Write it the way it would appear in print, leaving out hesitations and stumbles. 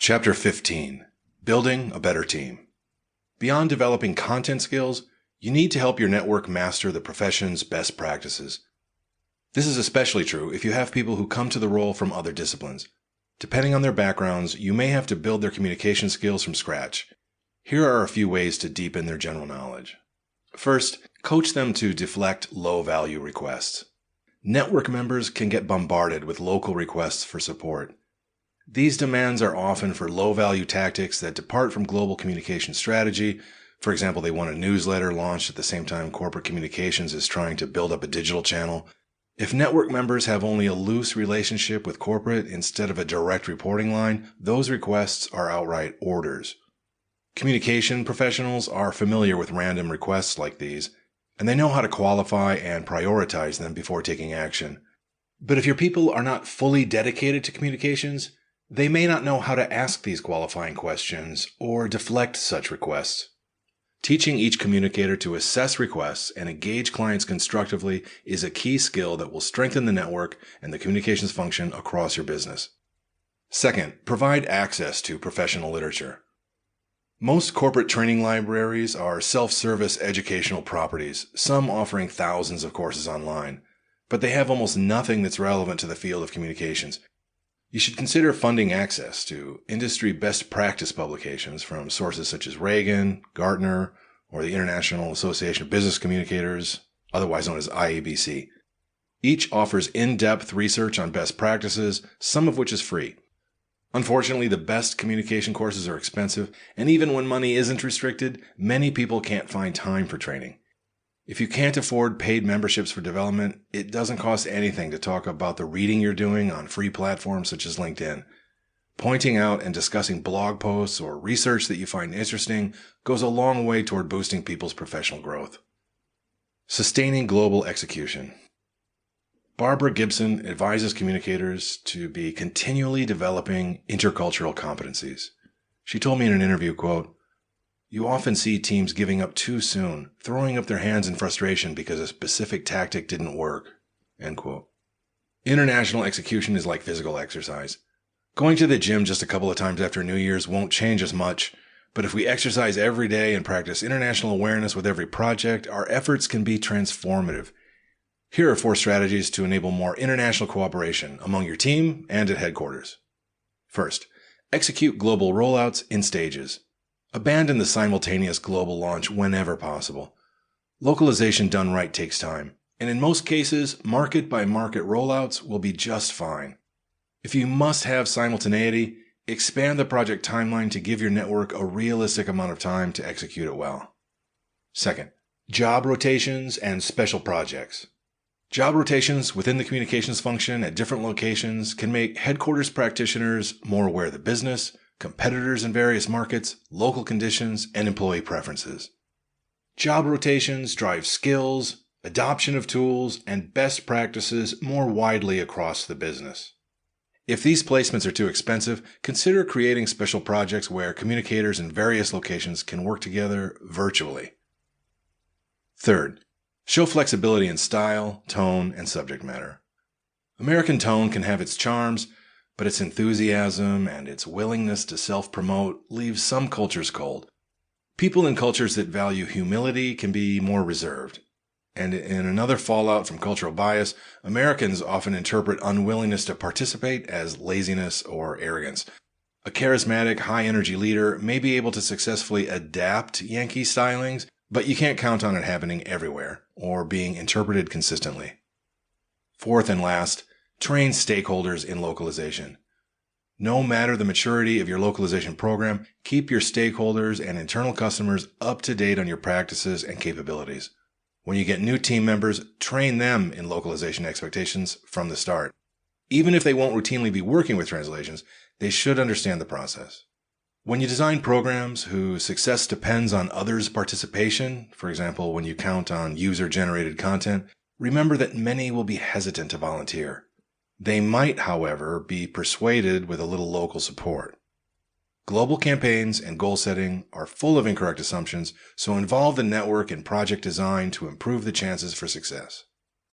Chapter 15. Building a Better Team. Beyond developing content skills, you need to help your network master the profession's best practices. This is especially true if you have people who come to the role from other disciplines. Depending on their backgrounds, you may have to build their communication skills from scratch. Here are a few ways to deepen their general knowledge. First, coach them to deflect low-value requests. Network members can get bombarded with local requests for support. These demands are often for low-value tactics that depart from global communication strategy. For example, they want a newsletter launched at the same time corporate communications is trying to build up a digital channel. If network members have only a loose relationship with corporate instead of a direct reporting line, those requests are outright orders. Communication professionals are familiar with random requests like these, and they know how to qualify and prioritize them before taking action. But if your people are not fully dedicated to communications, they may not know how to ask these qualifying questions or deflect such requests. Teaching each communicator to assess requests and engage clients constructively is a key skill that will strengthen the network and the communications function across your business. Second, provide access to professional literature. Most corporate training libraries are self-service educational properties, some offering thousands of courses online, but they have almost nothing that's relevant to the field of communications. You should consider funding access to industry best practice publications from sources such as Reagan, Gartner, or the International Association of Business Communicators, otherwise known as IABC. Each offers in-depth research on best practices, some of which is free. Unfortunately, the best communication courses are expensive, and even when money isn't restricted, many people can't find time for training. If you can't afford paid memberships for development, it doesn't cost anything to talk about the reading you're doing on free platforms such as LinkedIn. Pointing out and discussing blog posts or research that you find interesting goes a long way toward boosting people's professional growth. Sustaining global execution. Barbara Gibson advises communicators to be continually developing intercultural competencies. She told me in an interview, quote, "You often see teams giving up too soon, throwing up their hands in frustration because a specific tactic didn't work." End quote. International execution is like physical exercise. Going to the gym just a couple of times after New Year's won't change us much, but if we exercise every day and practice international awareness with every project, our efforts can be transformative. Here are 4 strategies to enable more international cooperation among your team and at headquarters. First, execute global rollouts in stages. Abandon the simultaneous global launch whenever possible. Localization done right takes time, and in most cases, market-by-market rollouts will be just fine. If you must have simultaneity, expand the project timeline to give your network a realistic amount of time to execute it well. Second, job rotations and special projects. Job rotations within the communications function at different locations can make headquarters practitioners more aware of the business, competitors in various markets, local conditions, and employee preferences. Job rotations drive skills, adoption of tools, and best practices more widely across the business. If these placements are too expensive, consider creating special projects where communicators in various locations can work together virtually. Third, show flexibility in style, tone, and subject matter. American tone can have its charms, but its enthusiasm and its willingness to self-promote leaves some cultures cold. People in cultures that value humility can be more reserved. And in another fallout from cultural bias, Americans often interpret unwillingness to participate as laziness or arrogance. A charismatic, high-energy leader may be able to successfully adapt Yankee stylings, but you can't count on it happening everywhere or being interpreted consistently. Fourth and last, train stakeholders in localization. No matter the maturity of your localization program, keep your stakeholders and internal customers up to date on your practices and capabilities. When you get new team members, train them in localization expectations from the start. Even if they won't routinely be working with translations, they should understand the process. When you design programs whose success depends on others' participation, for example, when you count on user-generated content, remember that many will be hesitant to volunteer. They might, however, be persuaded with a little local support. Global campaigns and goal setting are full of incorrect assumptions, so involve the network in project design to improve the chances for success.